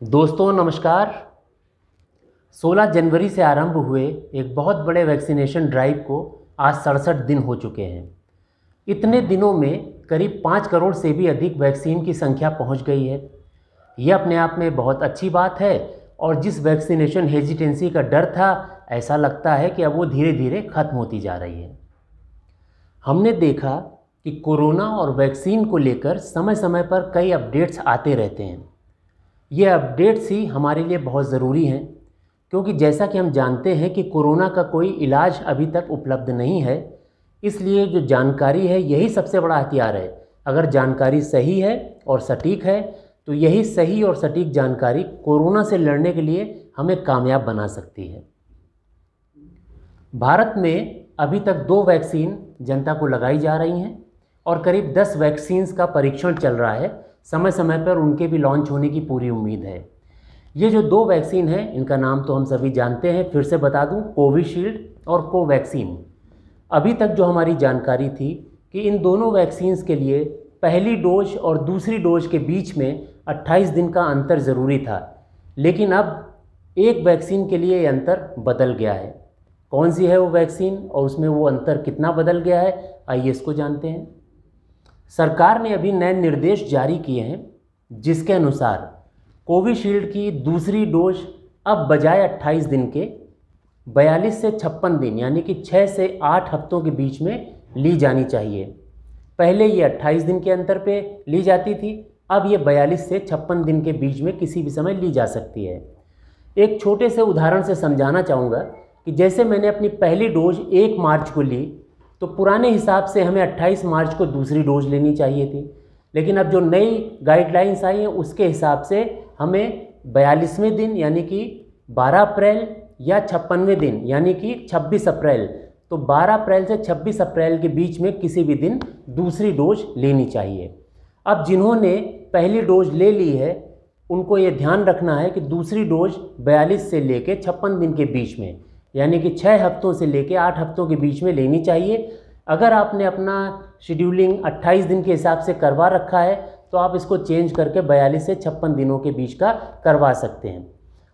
दोस्तों नमस्कार। 16 जनवरी से आरंभ हुए एक बहुत बड़े वैक्सीनेशन ड्राइव को आज 67 दिन हो चुके हैं। इतने दिनों में करीब 5 करोड़ से भी अधिक वैक्सीन की संख्या पहुंच गई है। यह अपने आप में बहुत अच्छी बात है और जिस वैक्सीनेशन हेजिटेंसी का डर था, ऐसा लगता है कि अब वो धीरे धीरे खत्म होती जा रही है। हमने देखा कि कोरोना और वैक्सीन को लेकर समय समय पर कई अपडेट्स आते रहते हैं। ये अपडेट्स ही हमारे लिए बहुत ज़रूरी हैं, क्योंकि जैसा कि हम जानते हैं कि कोरोना का कोई इलाज अभी तक उपलब्ध नहीं है। इसलिए जो जानकारी है यही सबसे बड़ा हथियार है। अगर जानकारी सही है और सटीक है तो यही सही और सटीक जानकारी कोरोना से लड़ने के लिए हमें कामयाब बना सकती है। भारत में अभी तक 2 वैक्सीन जनता को लगाई जा रही हैं और करीब 10 वैक्सीन्स का परीक्षण चल रहा है। समय समय पर उनके भी लॉन्च होने की पूरी उम्मीद है। ये जो 2 वैक्सीन हैं, इनका नाम तो हम सभी जानते हैं, फिर से बता दूं, कोविशील्ड और कोवैक्सीन। अभी तक जो हमारी जानकारी थी कि इन दोनों वैक्सीन्स के लिए पहली डोज और दूसरी डोज के बीच में 28 दिन का अंतर ज़रूरी था, लेकिन अब एक वैक्सीन के लिए ये अंतर बदल गया है। कौन सी है वो वैक्सीन और उसमें वो अंतर कितना बदल गया है, आइए इसको जानते हैं। सरकार ने अभी नए निर्देश जारी किए हैं, जिसके अनुसार कोविशील्ड की दूसरी डोज अब बजाय 28 दिन के 42 से 56 दिन यानी कि 6 से 8 हफ्तों के बीच में ली जानी चाहिए। पहले ये 28 दिन के अंतर पे ली जाती थी, अब ये 42 से 56 दिन के बीच में किसी भी समय ली जा सकती है। एक छोटे से उदाहरण से समझाना चाहूँगा कि जैसे मैंने अपनी पहली डोज 1 मार्च को ली, तो पुराने हिसाब से हमें 28 मार्च को दूसरी डोज लेनी चाहिए थी, लेकिन अब जो नई गाइडलाइंस आई हैं उसके हिसाब से हमें 42वें दिन यानी कि 12 अप्रैल या 56वें दिन यानी कि 26 अप्रैल, तो 12 अप्रैल से 26 अप्रैल के बीच में किसी भी दिन दूसरी डोज लेनी चाहिए। अब जिन्होंने पहली डोज ले ली है उनको ये ध्यान रखना है कि दूसरी डोज 42 से लेके 56 दिन के बीच में यानी कि 6 हफ्तों से लेके 8 हफ्तों के बीच में लेनी चाहिए। अगर आपने अपना शेड्यूलिंग 28 दिन के हिसाब से करवा रखा है तो आप इसको चेंज करके 42 से 56 दिनों के बीच का करवा सकते हैं।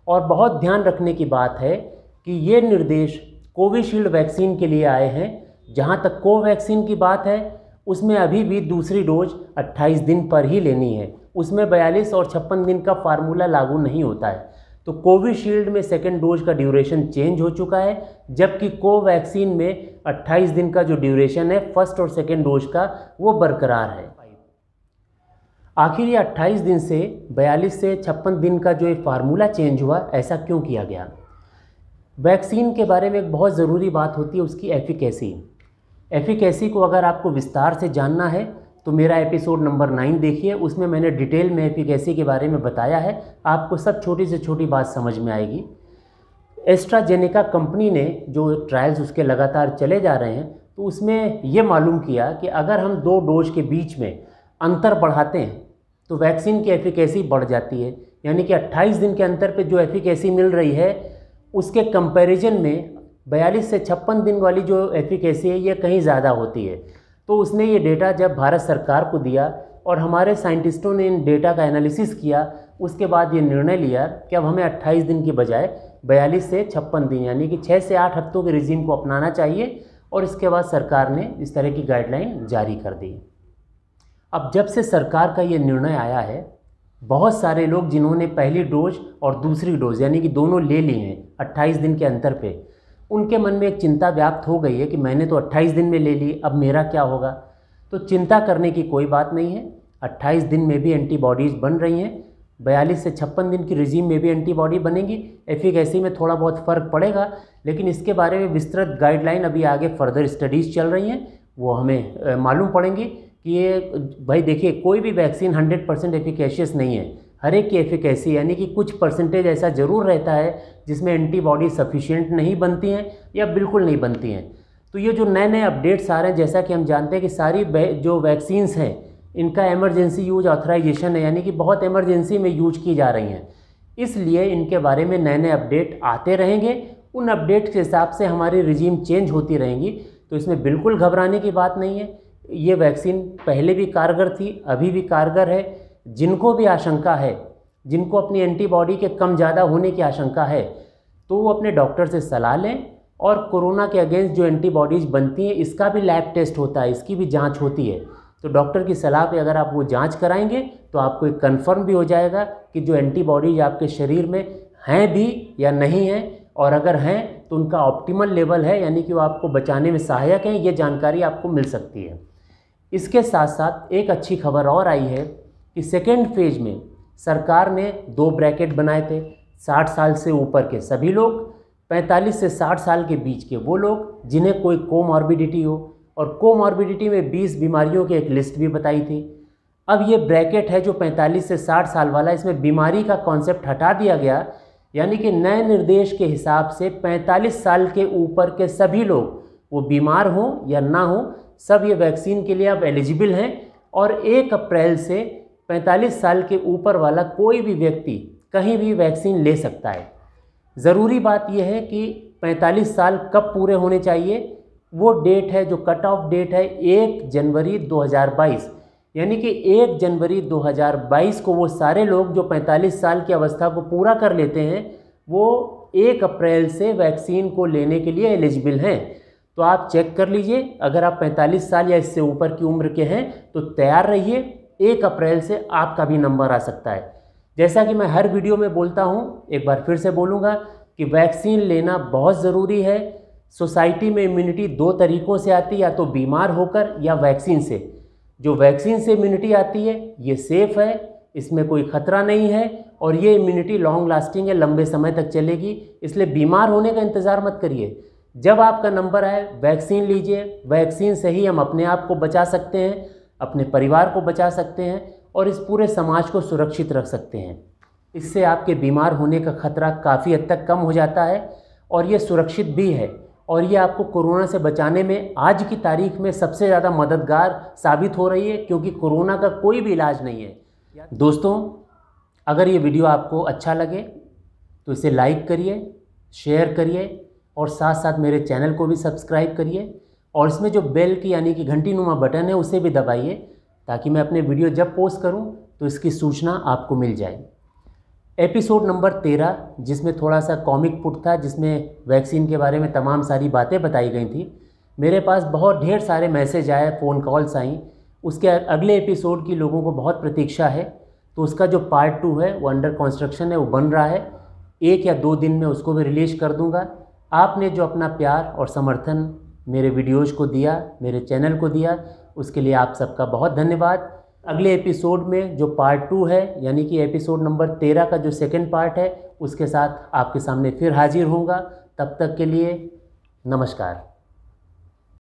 और बहुत ध्यान रखने की बात है कि ये निर्देश कोविशील्ड वैक्सीन के लिए आए हैं। जहाँ तक कोवैक्सीन की बात है उसमें अभी भी दूसरी डोज 28 दिन पर ही लेनी है, उसमें 42 और 56 दिन का फार्मूला लागू नहीं होता है। तो कोविशील्ड में सेकेंड डोज का ड्यूरेशन चेंज हो चुका है, जबकि कोवैक्सीन में 28 दिन का जो ड्यूरेशन है फर्स्ट और सेकेंड डोज का वो बरकरार है। आखिर ये 28 दिन से 42 से 56 दिन का जो ये फार्मूला चेंज हुआ, ऐसा क्यों किया गया? वैक्सीन के बारे में एक बहुत ज़रूरी बात होती है उसकी एफिकेसी। एफिकेसी को अगर आपको विस्तार से जानना है तो मेरा एपिसोड नंबर 9 देखिए, उसमें मैंने डिटेल में एफिकेसी के बारे में बताया है। आपको सब छोटी से छोटी बात समझ में आएगी। एस्ट्राजेनेका कंपनी ने जो ट्रायल्स उसके लगातार चले जा रहे हैं तो उसमें ये मालूम किया कि अगर हम 2 डोज के बीच में अंतर बढ़ाते हैं तो वैक्सीन की एफिकेसी बढ़ जाती है। यानी कि 28 दिन के अंतर पे जो एफिकेसी मिल रही है उसके कंपैरिजन में 42 से 56 दिन वाली जो एफिकेसी है ये कहीं ज़्यादा होती है। तो उसने ये डेटा जब भारत सरकार को दिया और हमारे साइंटिस्टों ने इन डेटा का एनालिसिस किया, उसके बाद ये निर्णय लिया कि अब हमें 28 दिन की बजाय 42 से 56 दिन यानी कि 6 से 8 हफ्तों के रिजीम को अपनाना चाहिए। और इसके बाद सरकार ने इस तरह की गाइडलाइन जारी कर दी। अब जब से सरकार का ये निर्णय आया है, बहुत सारे लोग जिन्होंने पहली डोज और दूसरी डोज यानी कि दोनों ले ली हैं 28 दिन के अंतर पे, उनके मन में एक चिंता व्याप्त हो गई है कि मैंने तो 28 दिन में ले ली, अब मेरा क्या होगा। तो चिंता करने की कोई बात नहीं है। 28 दिन में भी एंटीबॉडीज़ बन रही हैं, 42 से 56 दिन की रिजीम में भी एंटीबॉडी बनेगी। एफिकेसी में थोड़ा बहुत फ़र्क पड़ेगा, लेकिन इसके बारे में विस्तृत गाइडलाइन अभी आगे फर्दर स्टडीज़ चल रही हैं, वो हमें मालूम पड़ेंगी कि ये भाई देखिए, कोई भी वैक्सीन 100% एफिकेशियस नहीं है। हर एक की एफिकेसी यानी कि कुछ परसेंटेज ऐसा ज़रूर रहता है जिसमें एंटीबॉडी सफिशिएंट नहीं बनती हैं या बिल्कुल नहीं बनती हैं। तो ये जो नए नए अपडेट्स आ रहे हैं, जैसा कि हम जानते हैं कि सारी जो वैक्सीन्स हैं इनका इमरजेंसी यूज ऑथराइजेशन है, यानी कि बहुत इमरजेंसी में यूज की जा रही हैं। इसलिए इनके बारे में नए नए अपडेट आते रहेंगे। उन अपडेट के हिसाब से हमारी रिजीम चेंज होती रहेंगी। तो इसमें बिल्कुल घबराने की बात नहीं है। ये वैक्सीन पहले भी कारगर थी, अभी भी कारगर है। जिनको भी आशंका है जिनको अपनी एंटीबॉडी के कम ज़्यादा होने की आशंका है, तो वो अपने डॉक्टर से सलाह लें। और कोरोना के अगेंस्ट जो एंटीबॉडीज़ बनती हैं, इसका भी लैब टेस्ट होता है, इसकी भी जांच होती है। तो डॉक्टर की सलाह पे अगर आप वो जांच कराएंगे तो आपको एक कन्फर्म भी हो जाएगा कि जो एंटीबॉडीज आपके शरीर में हैं भी या नहीं हैं, और अगर हैं तो उनका ऑप्टिमल लेवल है, यानी कि वो आपको बचाने में सहायक हैं। ये जानकारी आपको मिल सकती है। इसके साथ साथ एक अच्छी खबर और आई है कि सेकेंड फेज में सरकार ने 2 ब्रैकेट बनाए थे। 60 साल से ऊपर के सभी लोग, 45 से 60 साल के बीच के वो लोग जिन्हें कोई कोमॉर्बिडिटी हो, और कोमॉर्बिडिटी में 20 बीमारियों की एक लिस्ट भी बताई थी। अब ये ब्रैकेट है जो 45 से 60 साल वाला, इसमें बीमारी का कॉन्सेप्ट हटा दिया गया, यानी कि नए निर्देश के हिसाब से 45 साल के ऊपर के सभी लोग, वो बीमार हों या ना हो, सब ये वैक्सीन के लिए अब एलिजिबल हैं। और 1 अप्रैल से 45 साल के ऊपर वाला कोई भी व्यक्ति कहीं भी वैक्सीन ले सकता है। ज़रूरी बात यह है कि 45 साल कब पूरे होने चाहिए, वो डेट है, जो कट ऑफ डेट है 1 जनवरी 2022, यानी कि 1 जनवरी 2022 को वो सारे लोग जो 45 साल की अवस्था को पूरा कर लेते हैं, वो 1 अप्रैल से वैक्सीन को लेने के लिए एलिजिबल हैं। तो आप चेक कर लीजिए, अगर आप 45 साल या इससे ऊपर की उम्र के हैं तो तैयार रहिए, 1 अप्रैल से आपका भी नंबर आ सकता है। जैसा कि मैं हर वीडियो में बोलता हूँ, एक बार फिर से बोलूँगा कि वैक्सीन लेना बहुत ज़रूरी है। सोसाइटी में इम्यूनिटी 2 तरीक़ों से आती है, या तो बीमार होकर या वैक्सीन से। जो वैक्सीन से इम्यूनिटी आती है ये सेफ़ है, इसमें कोई ख़तरा नहीं है, और ये इम्यूनिटी लॉन्ग लास्टिंग है, लंबे समय तक चलेगी। इसलिए बीमार होने का इंतज़ार मत करिए, जब आपका नंबर आए वैक्सीन लीजिए। वैक्सीन से ही हम अपने आप को बचा सकते हैं, अपने परिवार को बचा सकते हैं, और इस पूरे समाज को सुरक्षित रख सकते हैं। इससे आपके बीमार होने का खतरा काफ़ी हद तक कम हो जाता है, और ये सुरक्षित भी है, और ये आपको कोरोना से बचाने में आज की तारीख में सबसे ज़्यादा मददगार साबित हो रही है, क्योंकि कोरोना का कोई भी इलाज नहीं है। दोस्तों, अगर ये वीडियो आपको अच्छा लगे तो इसे लाइक करिए, शेयर करिए, और साथ साथ मेरे चैनल को भी सब्सक्राइब करिए, और इसमें जो बेल की यानी कि घंटी नुमा बटन है उसे भी दबाइए, ताकि मैं अपने वीडियो जब पोस्ट करूं तो इसकी सूचना आपको मिल जाए। एपिसोड नंबर 13, जिसमें थोड़ा सा कॉमिक पुट था, जिसमें वैक्सीन के बारे में तमाम सारी बातें बताई गई थी, मेरे पास बहुत ढेर सारे मैसेज आए, फ़ोन कॉल्स आई। उसके अगले एपिसोड की लोगों को बहुत प्रतीक्षा है, तो उसका जो पार्ट 2 है वो अंडर कंस्ट्रक्शन है, वो बन रहा है। 1 या 2 दिन में उसको भी रिलीज़ कर दूँगा। आपने जो अपना प्यार और समर्थन मेरे वीडियोज़ को दिया, मेरे चैनल को दिया, उसके लिए आप सबका बहुत धन्यवाद। अगले एपिसोड में जो पार्ट 2 है, यानी कि एपिसोड नंबर 13 का जो सेकंड पार्ट है, उसके साथ आपके सामने फिर हाजिर होऊंगा। तब तक के लिए नमस्कार।